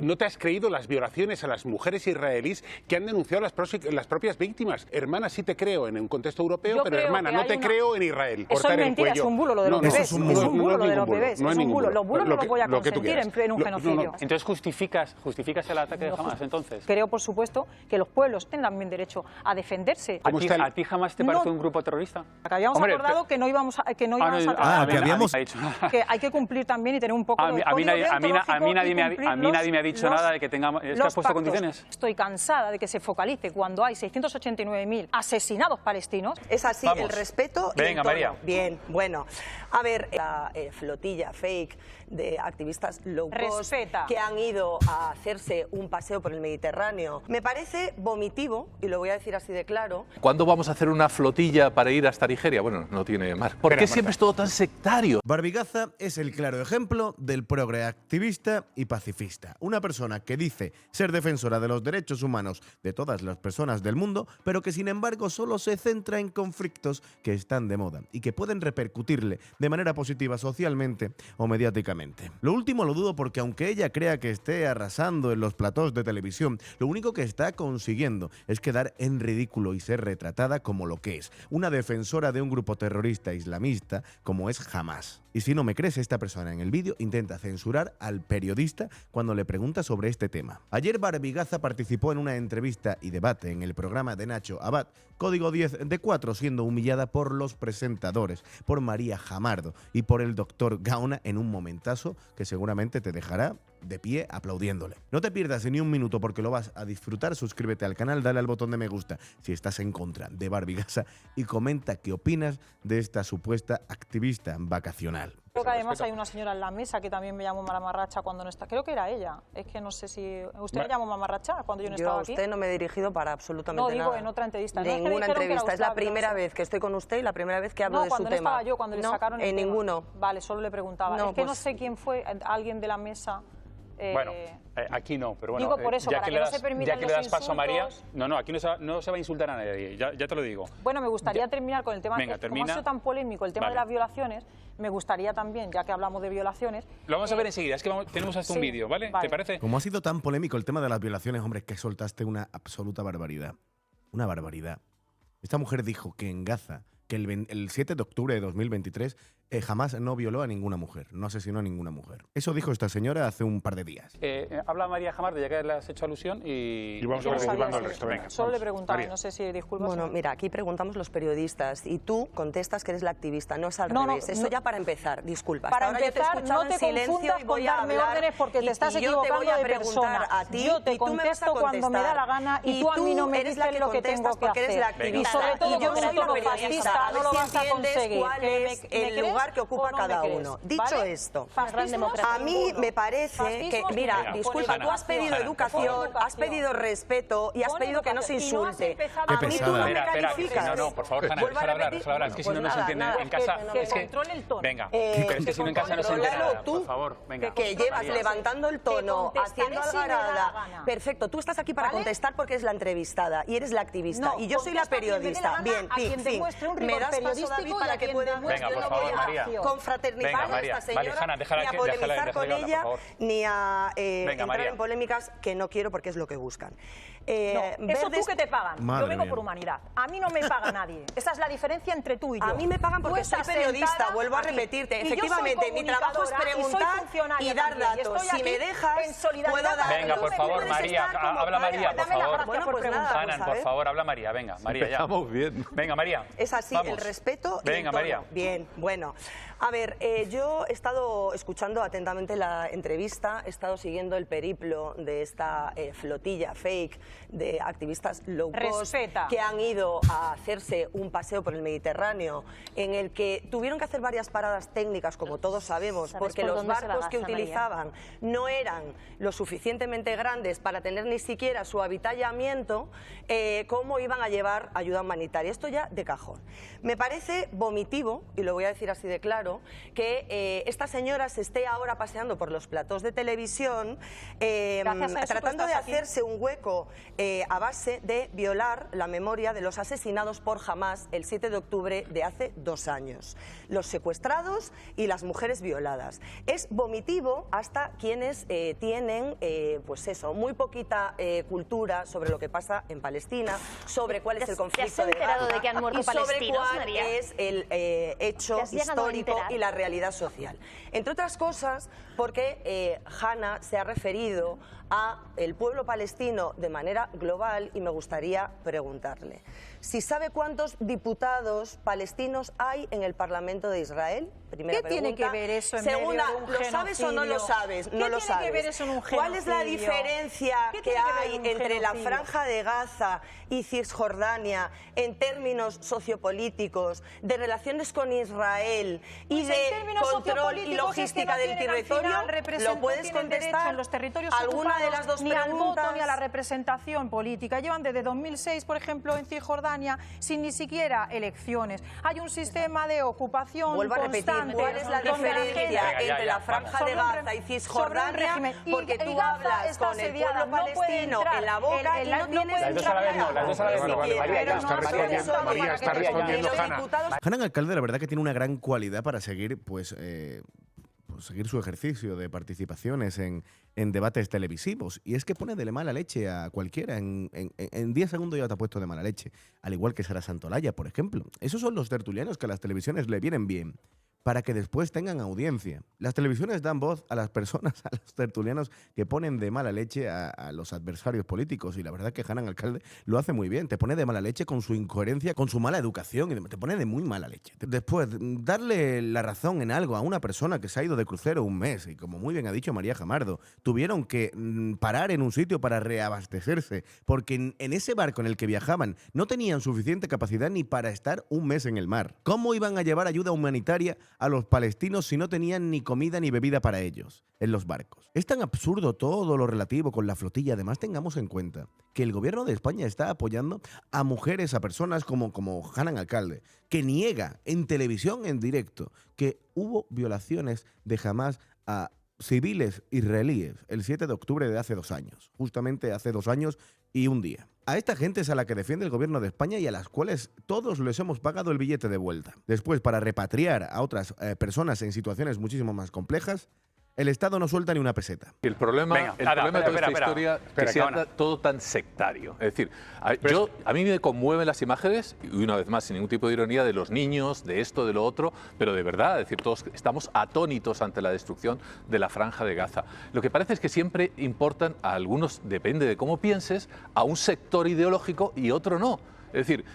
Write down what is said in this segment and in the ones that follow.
¿No te has creído las violaciones a las mujeres israelíes que han denunciado las propias víctimas? Hermana, sí te creo en un contexto europeo, pero hermana, no te creo en Israel. Eso es mentira, es un bulo lo de los bebés. Es un bulo lo de los bebés. Es un bulo. Los bulos no los voy a consentir en un genocidio. Entonces justificas el ataque de Hamás, entonces. Creo, por supuesto, que los pueblos tienen también derecho a defenderse. ¿A ti Hamás te parece un grupo terrorista? Habíamos acordado que no íbamos a que habíamos... que hay que cumplir también y tener un poco de a mí nadie me ha dicho nada de que tengamos... ¿Es que has puesto condiciones? Estoy cansada de que se focalice cuando hay 689.000 asesinados palestinos. Es así, el respeto y Venga, el tono. María. Bien, bueno. A ver, la flotilla fake de activistas low cost que han ido a hacerse un paseo por el Mediterráneo me parece vomitivo, y lo voy a decir así de claro. ¿Cuándo vamos a hacer una flotilla para ir hasta Nigeria? Bueno, no tiene mar. ¿Por qué siempre es todo tan sectario? Barbigaza es el claro ejemplo del progre activista y pacifista. Una persona que dice ser defensora de los derechos humanos de todas las personas del mundo, pero que sin embargo solo se centra en conflictos que están de moda y que pueden repercutirle de manera positiva socialmente o mediáticamente. Lo último lo dudo porque aunque ella crea que esté arrasando en los platós de televisión, lo único que está consiguiendo es quedar en ridículo y ser retratada como lo que es, una defensora de un grupo terrorista islamista como es Hamás. Y si no me crees, esta persona en el vídeo intenta censurar al periodista cuando le pregunta sobre este tema. Ayer Barbigaza participó en una entrevista y debate en el programa de Nacho Abad, Código 10 de 4, siendo humillada por los presentadores, por María Jamardo y por el doctor Gaona en un momentazo que seguramente te dejará de pie aplaudiéndole. No te pierdas ni un minuto porque lo vas a disfrutar. Suscríbete al canal, dale al botón de me gusta si estás en contra de Barbigaza y comenta qué opinas de esta supuesta activista vacacional. Creo que además hay una señora en la mesa que también me llamó mamarracha cuando no está. Creo que era ella. Es que no sé si... ¿Usted me llamó mamarracha cuando yo no estaba aquí? Yo a usted no me he dirigido para absolutamente nada. No, digo en otra entrevista. Ninguna entrevista. Es la primera vez que estoy con usted y la primera vez que hablo de su tema. No, cuando no estaba yo, cuando le sacaron el tema. En ninguno. Vale, solo le preguntaba. Es que no sé quién fue, alguien de la mesa... Bueno, aquí no, pero bueno, digo por eso, ya para que que no se permitan le das los paso a María, insultos. no, aquí no se va a insultar a nadie, ya te lo digo. Bueno, me gustaría terminar con el tema, Venga, como ha sido tan polémico el tema de las violaciones, me gustaría también, ya que hablamos de violaciones... Lo vamos a ver enseguida, es que tenemos hasta un vídeo, ¿vale? ¿Te parece? Como ha sido tan polémico el tema de las violaciones, hombre, es que soltaste una absoluta barbaridad. Una barbaridad. Esta mujer dijo que en Gaza, que el 7 de octubre de 2023 jamás no violó a ninguna mujer, no asesinó a ninguna mujer. Eso dijo esta señora hace un par de días. Habla María Jamardo, ya que le has hecho alusión, y vamos a ver el resto. Venga, solo le preguntaba, no sé si disculpas. Bueno, mira, aquí preguntamos los periodistas y tú contestas que eres la activista, no es al revés. Eso ya para empezar, disculpa. Para empezar, no te confundas con darme órdenes porque te estás equivocando de persona. Yo te contesto cuando me da la gana y tú a mí no me dices lo que tengo que hacer. Y sobre todo como fascista no lo vas a conseguir. ¿Cuál es el lugar que ocupa cada uno? Dicho esto, a mí me parece que, mira, disculpa, tú has pedido educación, has pedido respeto y has pedido que no se insulte. A mí tú no me calificas. No, por favor, Hanna, déjala hablar. Es que si no nos entiende en casa... Que controle el tono. Venga, pero es que si no en casa no se entiende nada, por favor, venga. Que llevas levantando el tono, haciendo algarada. Perfecto, tú estás aquí para contestar porque eres la entrevistada y eres la activista y yo soy la periodista. Bien, fin. Me das paso, David, para que pueda... Venga, por favor, María. Confraternizar a esta señora, ni a polemizar con ella, ni a entrar en polémicas que no quiero porque es lo que buscan. Eso tú que te pagan. Madre yo vengo mía. por humanidad. A mí no me paga nadie. Esa es la diferencia entre tú y yo. A mí me pagan porque soy periodista, vuelvo a repetirte. Efectivamente, mi trabajo es preguntar y dar datos. Si me dejas, puedo dar... Venga, por favor, María, habla María, por favor. Bueno, pues nada, Hanan, por favor, habla María, venga, María, ya. Estamos bien. Venga, María. Es así, el respeto y Venga, el tono. María. Bien, bueno. A ver, yo he estado escuchando atentamente la entrevista, he estado siguiendo el periplo de esta flotilla fake de activistas low cost que han ido a hacerse un paseo por el Mediterráneo, en el que tuvieron que hacer varias paradas técnicas, como todos sabemos, porque los barcos que utilizaban no eran lo suficientemente grandes para tener ni siquiera su avituallamiento, cómo iban a llevar ayuda humanitaria. Esto ya de cajón. Me parece vomitivo, y lo voy a decir así así de claro, que esta señora se esté ahora paseando por los platós de televisión tratando de hacerse un hueco a base de violar la memoria de los asesinados por Hamás el 7 de octubre de hace 2 años. Los secuestrados y las mujeres violadas. Es vomitivo hasta quienes tienen, pues eso, muy poquita cultura sobre lo que pasa en Palestina, sobre cuál es el conflicto de Gaza de que han muerto y sobre palestinos, cuál María? es el hecho histórico y la realidad social. Entre otras cosas, porque Hanna se ha referido a el pueblo palestino de manera global y me gustaría preguntarle si sabe cuántos diputados palestinos hay en el Parlamento de Israel. Primera ¿Qué tiene que ver eso en Segunda, medio de un ¿lo sabes o no lo sabes? No lo sabes. ¿Qué tiene que ver eso en un genocidio? ¿Cuál es la diferencia que hay entre la Franja de Gaza y Cisjordania en términos sociopolíticos, de relaciones con Israel y de control y logística del territorio? ¿Lo puedes contestar? En los territorios ¿Alguna de las dos ni al voto preguntas? ni a la representación política. Llevan desde 2006, por ejemplo, en Cisjordania, sin ni siquiera elecciones. Hay un sistema de ocupación Vuelvo a repetir, constante. ¿cuál es la diferencia entre la Franja de Gaza y Cisjordania? Porque tú hablas con el pueblo palestino en la boca y no tienes... Las dos a la vez no, las dos a la vez no. María, está respondiendo Hanna. Hanna Alcalde, la verdad que tiene una gran cualidad para seguir, seguir su ejercicio de participaciones en debates televisivos. Y es que pone de mala leche a cualquiera. En 10 segundos ya te ha puesto de mala leche. Al igual que Sara Santolaya, por ejemplo. Esos son los tertulianos que a las televisiones le vienen bien para que después tengan audiencia. Las televisiones dan voz a las personas, a los tertulianos que ponen de mala leche a los adversarios políticos. Y la verdad que Hanna Alcalde lo hace muy bien. Te pone de mala leche con su incoherencia, con su mala educación. Y te pone de muy mala leche. Después, darle la razón en algo a una persona que se ha ido de crucero un mes. Y como muy bien ha dicho María Jamardo, tuvieron que parar en un sitio para reabastecerse. Porque en ese barco en el que viajaban no tenían suficiente capacidad ni para estar un mes en el mar. ¿Cómo iban a llevar ayuda humanitaria a los palestinos si no tenían ni comida ni bebida para ellos en los barcos? Es tan absurdo todo lo relativo con la flotilla. Además, tengamos en cuenta que el gobierno de España está apoyando a mujeres, a personas como Hanna Alcalde, que niega en televisión en directo que hubo violaciones de Hamás a civiles israelíes el 7 de octubre de hace 2 años, justamente hace 2 años y un día. A esta gente es a la que defiende el gobierno de España y a las cuales todos les hemos pagado el billete de vuelta. Después, para repatriar a otras personas en situaciones muchísimo más complejas, el Estado no suelta ni una peseta. El problema de toda esta historia es que sea todo tan sectario. Es decir, a mí me conmueven las imágenes, y una vez más, sin ningún tipo de ironía, de los niños, de esto, de lo otro, pero de verdad, es decir, todos estamos atónitos ante la destrucción de la Franja de Gaza. Lo que parece es que siempre importan a algunos, depende de cómo pienses, a un sector ideológico y otro no. Es decir,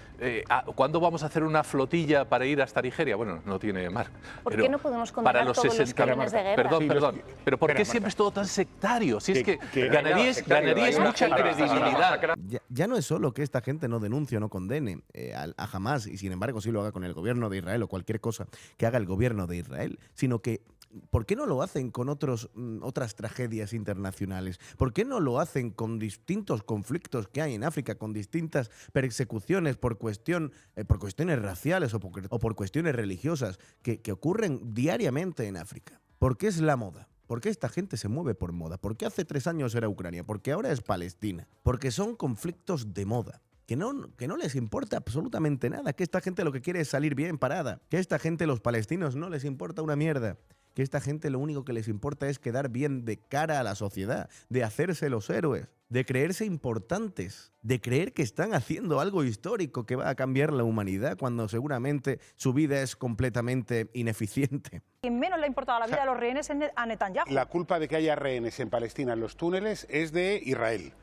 ¿cuándo vamos a hacer una flotilla para ir hasta Nigeria? Bueno, no tiene mar. ¿Por qué no podemos condenar todos los crímenes de guerra? Perdón. Pero ¿por qué siempre es todo tan sectario? Si es que ganaríais mucha credibilidad. Ya no es solo que esta gente no denuncie o no condene a Hamás, y sin embargo sí lo haga con el gobierno de Israel o cualquier cosa que haga el gobierno de Israel, sino que ¿por qué no lo hacen con otras tragedias internacionales? ¿Por qué no lo hacen con distintos conflictos que hay en África, con distintas persecuciones por cuestiones raciales o por cuestiones religiosas que ocurren diariamente en África? ¿Por qué es la moda? ¿Por qué esta gente se mueve por moda? ¿Por qué hace 3 años era Ucrania? ¿Por qué ahora es Palestina? Porque son conflictos de moda. Que no les importa absolutamente nada, que esta gente lo que quiere es salir bien parada, que esta gente, los palestinos, no les importa una mierda, que esta gente lo único que les importa es quedar bien de cara a la sociedad, de hacerse los héroes, de creerse importantes, de creer que están haciendo algo histórico que va a cambiar la humanidad cuando seguramente su vida es completamente ineficiente. Quien menos le ha importado la vida de los rehenes es a Netanyahu. La culpa de que haya rehenes en Palestina en los túneles es de Israel.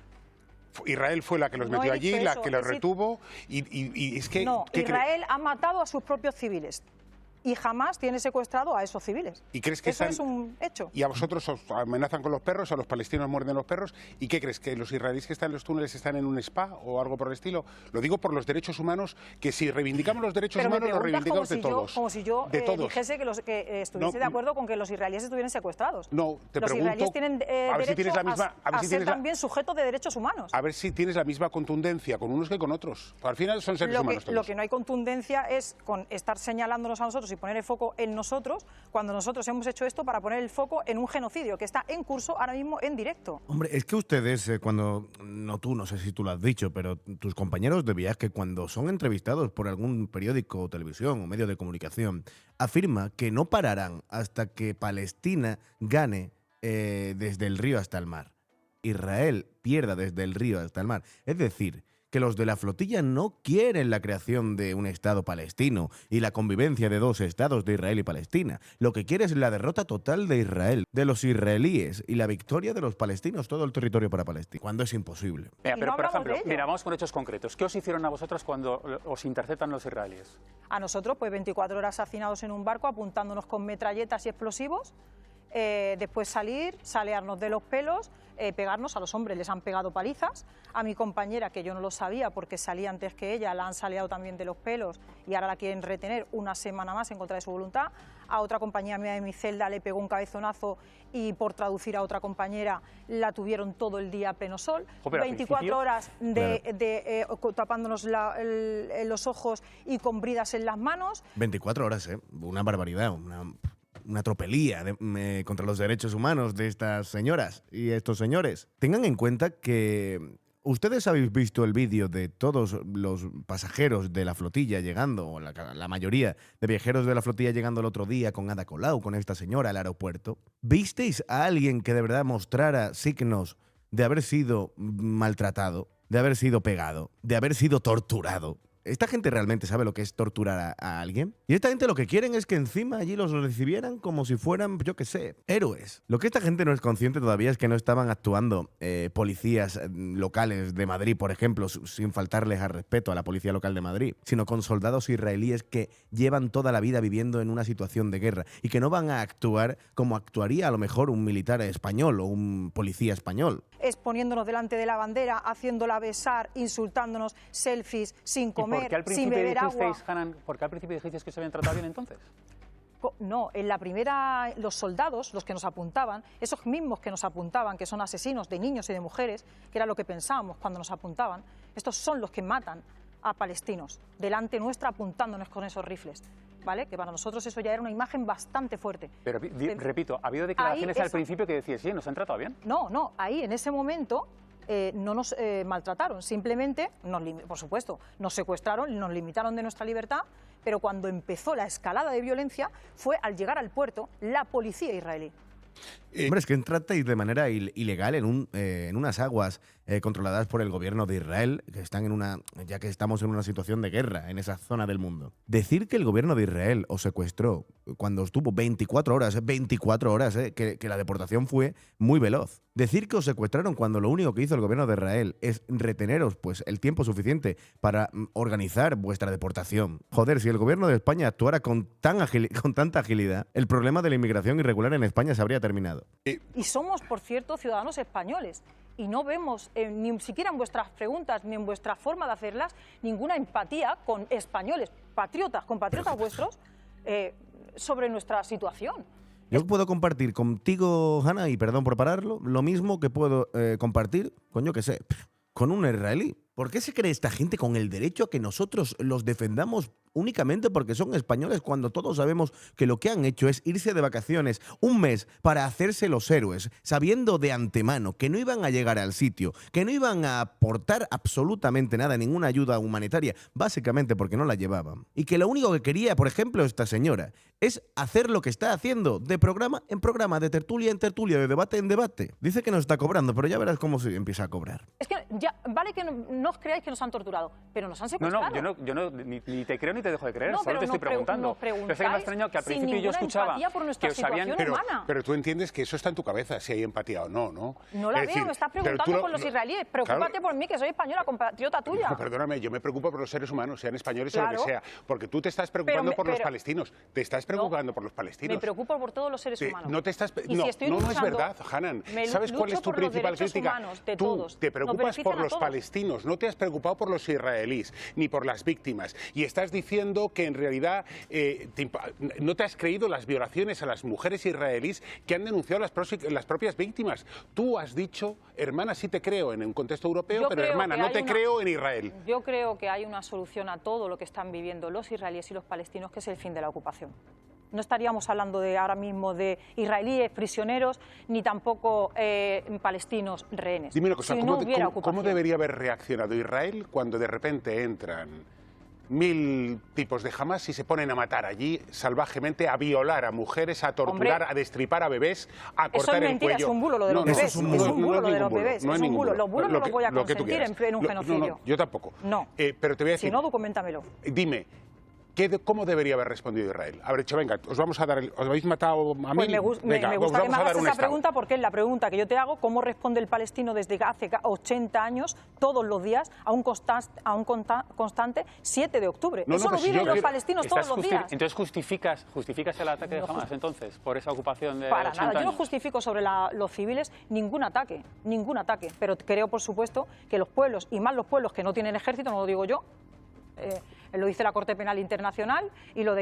Israel fue la que los metió allí, la que los retuvo y es que... No, Israel ha matado a sus propios civiles y jamás tiene secuestrado a esos civiles. ¿Y crees que eso es un hecho? ¿Y a vosotros os amenazan con los perros, a los palestinos muerden los perros? ¿Y qué crees? ¿Que los israelíes que están en los túneles están en un spa o algo por el estilo? Lo digo por los derechos humanos, que si reivindicamos los derechos humanos, los reivindicamos de todos. Como si yo dijese que estuviese de acuerdo con que los israelíes estuvieran secuestrados. No, te pregunto... Los israelíes tienen derecho a ser también sujetos de derechos humanos. A ver si tienes la misma contundencia con unos que con otros. Al final son seres humanos todos. Lo que no hay contundencia es con estar señalándonos a nosotros y poner el foco en nosotros, cuando nosotros hemos hecho esto para poner el foco en un genocidio que está en curso ahora mismo en directo. Hombre, es que ustedes, cuando, no tú, no sé si tú lo has dicho, pero tus compañeros de viaje, cuando son entrevistados por algún periódico o televisión o medio de comunicación, afirma que no pararán hasta que Palestina gane desde el río hasta el mar. Israel pierda desde el río hasta el mar. Es decir, que los de la flotilla no quieren la creación de un Estado palestino y la convivencia de dos estados de Israel y Palestina. Lo que quiere es la derrota total de Israel, de los israelíes, y la victoria de los palestinos, todo el territorio para Palestina, cuando es imposible. Mira, pero, por ejemplo, mira, vamos con hechos concretos. ¿Qué os hicieron a vosotros cuando os interceptan los israelíes? A nosotros, pues 24 horas hacinados en un barco apuntándonos con metralletas y explosivos. Después salir, salearnos de los pelos, pegarnos a los hombres, les han pegado palizas. A mi compañera, que yo no lo sabía porque salí antes que ella, la han saleado también de los pelos y ahora la quieren retener una semana más en contra de su voluntad. A otra compañera mía de mi celda le pegó un cabezonazo y, por traducir a otra compañera, la tuvieron todo el día a pleno sol. 24 horas tapándonos los ojos y con bridas en las manos. 24 horas, una barbaridad, una tropelía contra los derechos humanos de estas señoras y estos señores. Tengan en cuenta que ustedes habéis visto el vídeo de todos los pasajeros de la flotilla llegando, o la mayoría de viajeros de la flotilla llegando el otro día con Ada Colau, con esta señora al aeropuerto. ¿Visteis a alguien que de verdad mostrara signos de haber sido maltratado, de haber sido pegado, de haber sido torturado? ¿Esta gente realmente sabe lo que es torturar a alguien? Y esta gente lo que quieren es que encima allí los recibieran como si fueran, yo qué sé, héroes. Lo que esta gente no es consciente todavía es que no estaban actuando policías locales de Madrid, por ejemplo, sin faltarles al respeto a la policía local de Madrid, sino con soldados israelíes que llevan toda la vida viviendo en una situación de guerra y que no van a actuar como actuaría a lo mejor un militar español o un policía español. Exponiéndonos delante de la bandera, haciéndola besar, insultándonos, selfies, sin comer. ¿Por qué al principio dijisteis, Hanan, ¿por qué al principio dijisteis que se habían tratado bien entonces? No, en la primera, los soldados, los que nos apuntaban, esos mismos que nos apuntaban, que son asesinos de niños y de mujeres, que era lo que pensábamos cuando nos apuntaban, estos son los que matan a palestinos, delante nuestra apuntándonos con esos rifles, ¿vale? Que para nosotros eso ya era una imagen bastante fuerte. Pero repito, ¿ha habido declaraciones al principio que decías, sí, nos han tratado bien? No, ahí en ese momento no nos maltrataron, simplemente, por supuesto, nos secuestraron, nos limitaron de nuestra libertad, pero cuando empezó la escalada de violencia fue al llegar al puerto la policía israelí. Hombre, es que entrasteis de manera ilegal en unas aguas controladas por el gobierno de Israel, que están ya que estamos en una situación de guerra en esa zona del mundo. Decir que el gobierno de Israel os secuestró cuando estuvo 24 horas, que la deportación fue muy veloz. Decir que os secuestraron cuando lo único que hizo el gobierno de Israel es reteneros pues el tiempo suficiente para organizar vuestra deportación. Joder, si el gobierno de España actuara con tanta agilidad, el problema de la inmigración irregular en España se habría terminado. Y somos, por cierto, ciudadanos españoles. Y no vemos, ni siquiera en vuestras preguntas, ni en vuestra forma de hacerlas, ninguna empatía con españoles, compatriotas vuestros, sobre nuestra situación. Yo puedo compartir contigo, Hanna, y perdón por pararlo, lo mismo que puedo compartir con, yo qué sé, con un israelí. ¿Por qué se cree esta gente con el derecho a que nosotros los defendamos únicamente porque son españoles, cuando todos sabemos que lo que han hecho es irse de vacaciones un mes para hacerse los héroes, sabiendo de antemano que no iban a llegar al sitio, que no iban a aportar absolutamente nada, ninguna ayuda humanitaria, básicamente porque no la llevaban? Y que lo único que quería, por ejemplo, esta señora, es hacer lo que está haciendo, de programa en programa, de tertulia en tertulia, de debate en debate. Dice que no está cobrando, pero ya verás cómo se empieza a cobrar. Es que ya, vale que no os creáis que nos han torturado, pero nos han secuestrado. No, yo ni te creo ni te dejo de creer, solo te estoy preguntando. Pero es que me ha extrañado que al principio yo escuchaba que os habían... Pero tú entiendes que eso está en tu cabeza, si hay empatía o no, ¿no? No la veo, me estás preguntando por los israelíes. Preocúpate por mí, que soy española, compatriota tuya. No, perdóname, yo me preocupo por los seres humanos, sean españoles o lo que sea, porque tú te estás preocupando por los palestinos. Te estás preocupando por los palestinos. Me preocupo por todos los seres humanos. No te estás... No es verdad, Hanan. ¿Sabes cuál es tu principal crítica? Tú te preocupas por los palestinos, no te has preocupado por los israelíes, ni por las víctimas. Y estás diciendo diciendo que en realidad no te has creído las violaciones a las mujeres israelíes que han denunciado las propias víctimas. Tú has dicho, hermana, sí te creo en un contexto europeo, pero hermana, no te creo en Israel. Yo creo que hay una solución a todo lo que están viviendo los israelíes y los palestinos, que es el fin de la ocupación. No estaríamos hablando ahora mismo de israelíes prisioneros, ni tampoco palestinos rehenes. Dime una cosa, ¿cómo debería haber reaccionado Israel cuando de repente entran 1000 tipos de Hamas y se ponen a matar allí salvajemente, a violar a mujeres, a torturar, a destripar a bebés, a cortar el cuello? Es un bulo lo de los bebés. Es un bulo lo de los bebés. Es un bulo. Los bulos no los voy a consentir en un genocidio. No, yo tampoco. No. Pero te voy a decir... Si no, documentamelo. Dime, ¿cómo debería haber respondido Israel? Haber dicho, venga, os vamos a dar, os habéis matado a mí. Pues me gusta que me hagas esa pregunta, porque es la pregunta que yo te hago: ¿cómo responde el palestino desde hace 80 años, todos los días, a un constante 7 de octubre? Eso lo viven los palestinos todos los días. Entonces justificas el ataque de Hamas, entonces, por esa ocupación de 80 años. Para nada, yo no justifico sobre los civiles ningún ataque, pero creo, por supuesto, que los pueblos, y más los pueblos que no tienen ejército, no lo digo yo, lo dice la Corte Penal Internacional y lo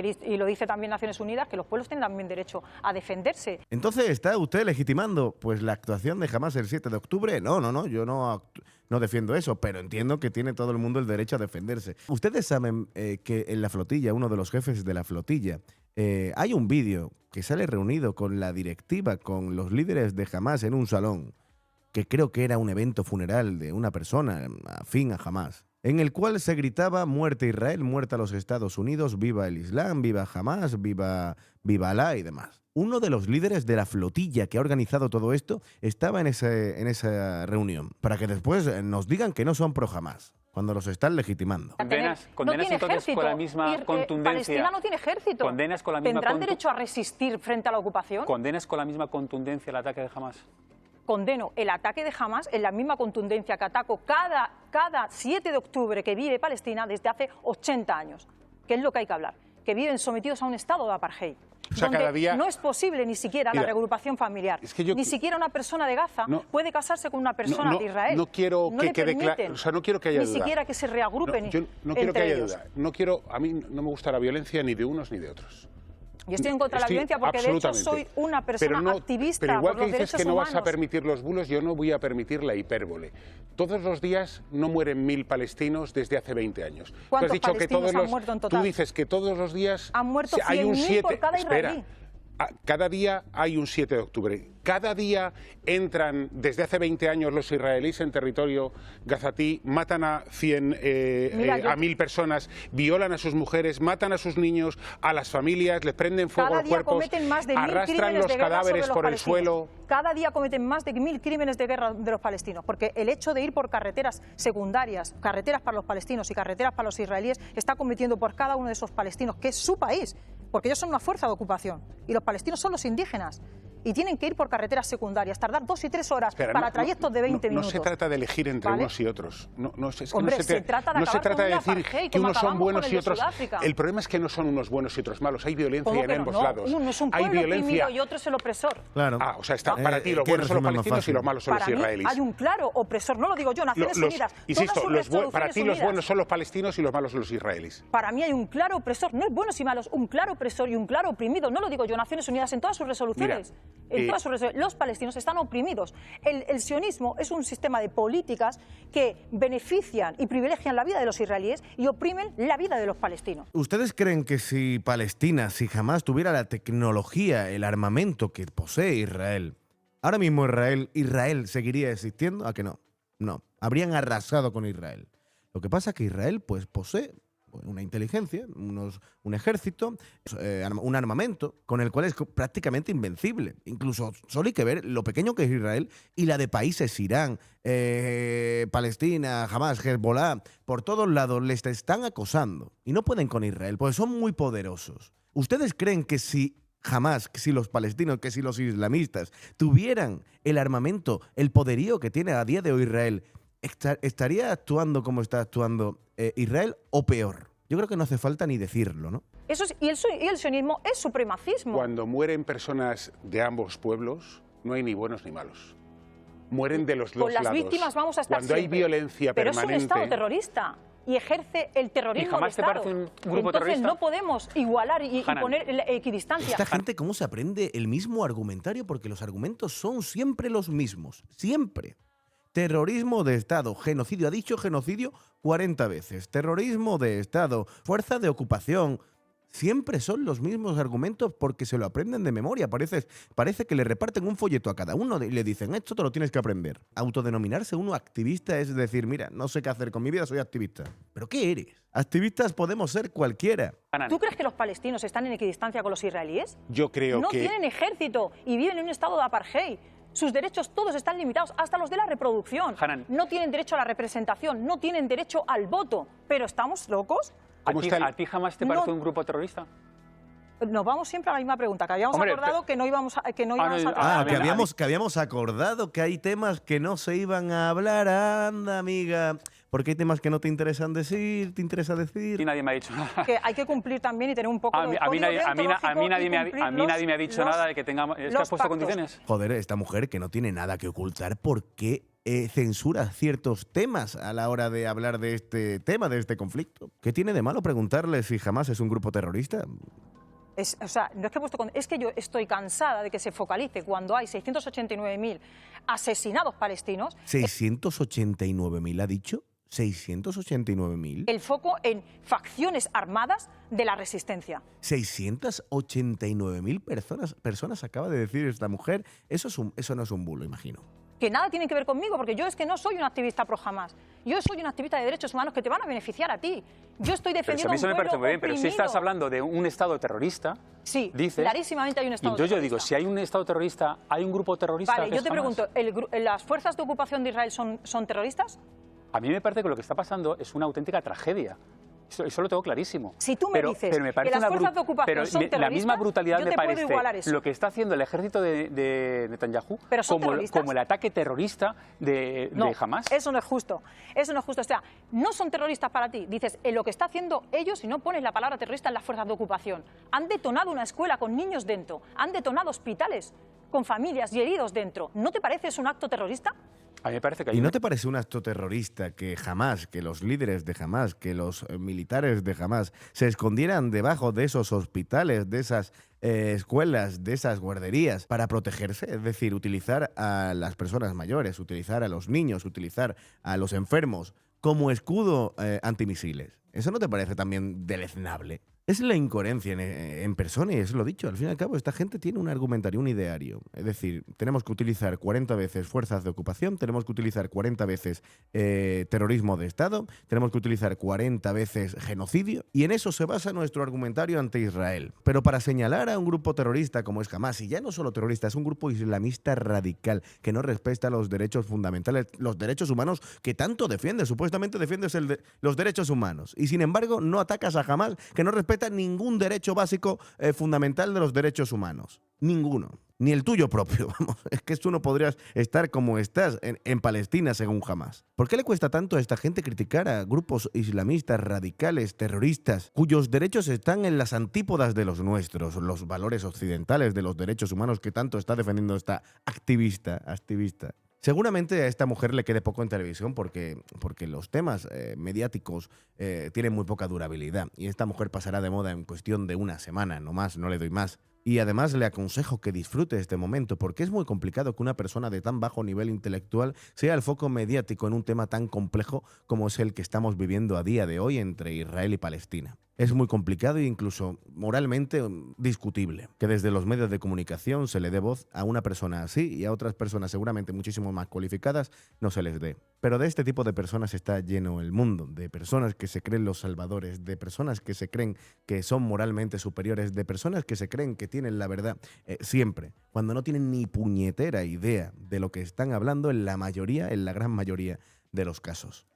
dice también Naciones Unidas, que los pueblos tienen también derecho a defenderse. Entonces, ¿está usted legitimando pues la actuación de Hamas el 7 de octubre? No, yo no defiendo eso, pero entiendo que tiene todo el mundo el derecho a defenderse. Ustedes saben que en la flotilla, uno de los jefes de la flotilla, hay un vídeo que sale reunido con la directiva, con los líderes de Hamas en un salón, que creo que era un evento funeral de una persona afín a Hamas, en el cual se gritaba: muerte Israel, muerte a los Estados Unidos, viva el Islam, viva Hamas, viva Alá y demás. Uno de los líderes de la flotilla que ha organizado todo esto estaba en esa reunión, para que después nos digan que no son pro Hamas, cuando los están legitimando. ¿Condenas entonces con la misma contundencia? Palestina no tiene ejército. ¿Tendrán derecho a resistir frente a la ocupación? ¿Condenas con la misma contundencia el ataque de Hamas? Condeno el ataque de Hamas en la misma contundencia que ataco cada 7 de octubre que vive Palestina desde hace 80 años, que es lo que hay que hablar, que viven sometidos a un estado de apartheid. O sea, cada día... No es posible ni siquiera la reagrupación familiar. Ni siquiera una persona de Gaza puede casarse con una persona de Israel. No quiero que quede claro, o sea, no quiero que haya duda. Ni siquiera que se reagrupen no quiero que haya duda. A mí no me gusta la violencia ni de unos ni de otros. Y estoy en contra de la violencia porque, de hecho, soy una persona activista por los derechos humanos. Pero igual que dices que no vas a permitir los bulos, yo no voy a permitir la hipérbole. Todos los días no mueren 1000 palestinos desde hace 20 años. ¿Cuántos palestinos han muerto en total? Tú dices que todos los días... Han muerto 100.000 por cada israelí. Cada día hay un 7 de octubre. Cada día entran, desde hace 20 años, los israelíes en territorio gazatí, matan a 1000 personas, violan a sus mujeres, matan a sus niños, a las familias, les prenden fuego a los cuerpos, arrastran los cadáveres por el suelo. Cada día cometen más de 1000 crímenes de guerra de los palestinos, porque el hecho de ir por carreteras secundarias, carreteras para los palestinos y carreteras para los israelíes, está cometiendo por cada uno de esos palestinos, que es su país, porque ellos son una fuerza de ocupación y los palestinos son los indígenas. Y tienen que ir por carreteras secundarias, tardar 2 y 3 horas para trayectos de 20 minutos. No se trata de elegir entre unos y otros. Se trata de decir que unos son buenos y otros. El problema es que no son unos buenos y otros malos. Hay violencia en ambos lados. Uno es un pueblo oprimido y otro es el opresor. Claro. O sea, para ti los buenos son los palestinos y los malos son los israelíes. Hay un claro opresor. No lo digo yo, Naciones Unidas. Insisto, para ti los buenos son los palestinos y los malos son los israelíes. Para mí hay un claro opresor. No es buenos y malos, un claro opresor y un claro oprimido. No lo digo yo, Naciones Unidas en todas sus resoluciones. Los palestinos están oprimidos. El sionismo es un sistema de políticas que benefician y privilegian la vida de los israelíes y oprimen la vida de los palestinos. ¿Ustedes creen que si Palestina, si Hamas tuviera la tecnología, el armamento que posee Israel, ahora mismo Israel seguiría existiendo? ¿A que no? No, habrían arrasado con Israel. Lo que pasa es que Israel pues posee una inteligencia, un ejército, un armamento con el cual es prácticamente invencible. Incluso solo hay que ver lo pequeño que es Israel y la de países, Irán, Palestina, Hamas, Hezbollah, por todos lados les están acosando y no pueden con Israel, porque son muy poderosos. ¿Ustedes creen que si Hamas, que si los palestinos, que si los islamistas tuvieran el armamento, el poderío que tiene a día de hoy Israel, estaría actuando como está actuando Israel o peor? Yo creo que no hace falta ni decirlo, ¿no? Y el sionismo es supremacismo. Cuando mueren personas de ambos pueblos, no hay ni buenos ni malos. Mueren de los dos lados. Con las víctimas vamos a estar Cuando hay violencia permanente... Pero es un Estado terrorista. y ejerce el terrorismo de Estado. ¿Y jamás te parece un grupo Entonces terrorista? no podemos igualar y poner equidistancia. Esta gente, ¿cómo se aprende el mismo argumentario? Porque los argumentos son siempre los mismos. Siempre. Terrorismo de Estado, genocidio. Ha dicho genocidio 40 veces. Terrorismo de Estado, fuerza de ocupación. Siempre son los mismos argumentos porque se lo aprenden de memoria. Parece que le reparten un folleto a cada uno y le dicen, esto te lo tienes que aprender. Autodenominarse uno activista es decir, mira, no sé qué hacer con mi vida, soy activista. ¿Pero qué eres? Activistas podemos ser cualquiera. ¿Tú crees que los palestinos están en equidistancia con los israelíes? Yo creo que... No que... tienen ejército y viven en un estado de apartheid. Sus derechos todos están limitados, hasta los de la reproducción. Hanan. No tienen derecho a la representación, no tienen derecho al voto. ¿Pero estamos locos? ¿A ti jamás te parece un grupo terrorista? Nos vamos siempre a la misma pregunta, que habíamos acordado que no íbamos a tratar. Que habíamos acordado que hay temas que no se iban a hablar. Anda, amiga. Porque hay temas que no te interesan decir, te interesa decir. Y nadie me ha dicho nada. Que hay que cumplir también y tener un poco de código deontológico. A mí nadie me ha dicho nada de que tengamos... ¿Es que has puesto condiciones? Joder, esta mujer que no tiene nada que ocultar, ¿por qué censura ciertos temas a la hora de hablar de este tema, de este conflicto? ¿Qué tiene de malo preguntarle si Hamás es un grupo terrorista? No es que yo estoy cansada de que se focalice cuando hay 689.000 asesinados palestinos. ¿689.000 ha dicho? ¿689.000? El foco en facciones armadas de la resistencia. 689.000 personas acaba de decir esta mujer. Eso no es un bulo, imagino. Que nada tiene que ver conmigo, porque yo es que no soy un activista pro Hamás. Yo soy un activista de derechos humanos que te van a beneficiar a ti. Yo estoy defendiendo a un pueblo oprimido. Pero si estás hablando de un Estado terrorista, sí, dices, clarísimamente hay un Estado terrorista. Entonces yo digo, terrorista. si hay un Estado terrorista, ¿hay un grupo terrorista? Vale, yo te pregunto, ¿las fuerzas de ocupación de Israel son terroristas? A mí me parece que lo que está pasando es una auténtica tragedia. Eso lo tengo clarísimo. Si tú me dices que las fuerzas de ocupación son terroristas, la misma brutalidad yo me te puedo parece igualar eso. lo que está haciendo el ejército de Netanyahu como el ataque terrorista de Hamás. Eso no es justo. Eso no es justo. O sea, no son terroristas para ti. Dices, lo que está haciendo ellos, y no pones la palabra terrorista en las fuerzas de ocupación. Han detonado una escuela con niños dentro. Han detonado hospitales con familias y heridos dentro. ¿No te parece es un acto terrorista? A mí me parece que ¿Y no te parece un acto terrorista que Hamás, que los líderes de Hamás, que los militares de Hamás se escondieran debajo de esos hospitales, de esas escuelas, de esas guarderías para protegerse? Es decir, utilizar a las personas mayores, utilizar a los niños, utilizar a los enfermos como escudo antimisiles. ¿Eso no te parece también deleznable? Es la incoherencia en persona y eso lo he dicho. Al fin y al cabo, esta gente tiene un argumentario, un ideario. Es decir, tenemos que utilizar 40 veces fuerzas de ocupación, tenemos que utilizar 40 veces terrorismo de Estado, tenemos que utilizar 40 veces genocidio y en eso se basa nuestro argumentario ante Israel. Pero para señalar a un grupo terrorista como es Hamás, y ya no solo terrorista, es un grupo islamista radical que no respeta los derechos fundamentales, los derechos humanos que tanto defiendes. Supuestamente defiendes los derechos humanos y sin embargo no atacas a Hamás, que no respeta ningún derecho básico fundamental de los derechos humanos. Ninguno. Ni el tuyo propio. Vamos, es que tú no podrías estar como estás en Palestina según Hamás. ¿Por qué le cuesta tanto a esta gente criticar a grupos islamistas, radicales, terroristas, cuyos derechos están en las antípodas de los nuestros, los valores occidentales de los derechos humanos que tanto está defendiendo esta activista? Seguramente a esta mujer le quede poco en televisión porque los temas mediáticos tienen muy poca durabilidad y esta mujer pasará de moda en cuestión de una semana, no más, no le doy más. Y además le aconsejo que disfrute este momento porque es muy complicado que una persona de tan bajo nivel intelectual sea el foco mediático en un tema tan complejo como es el que estamos viviendo a día de hoy entre Israel y Palestina. Es muy complicado e incluso moralmente discutible que desde los medios de comunicación se le dé voz a una persona así y a otras personas seguramente muchísimo más cualificadas no se les dé. Pero de este tipo de personas está lleno el mundo, de personas que se creen los salvadores, de personas que se creen que son moralmente superiores, de personas que se creen que tienen la verdad siempre, cuando no tienen ni puñetera idea de lo que están hablando en la gran mayoría de los casos.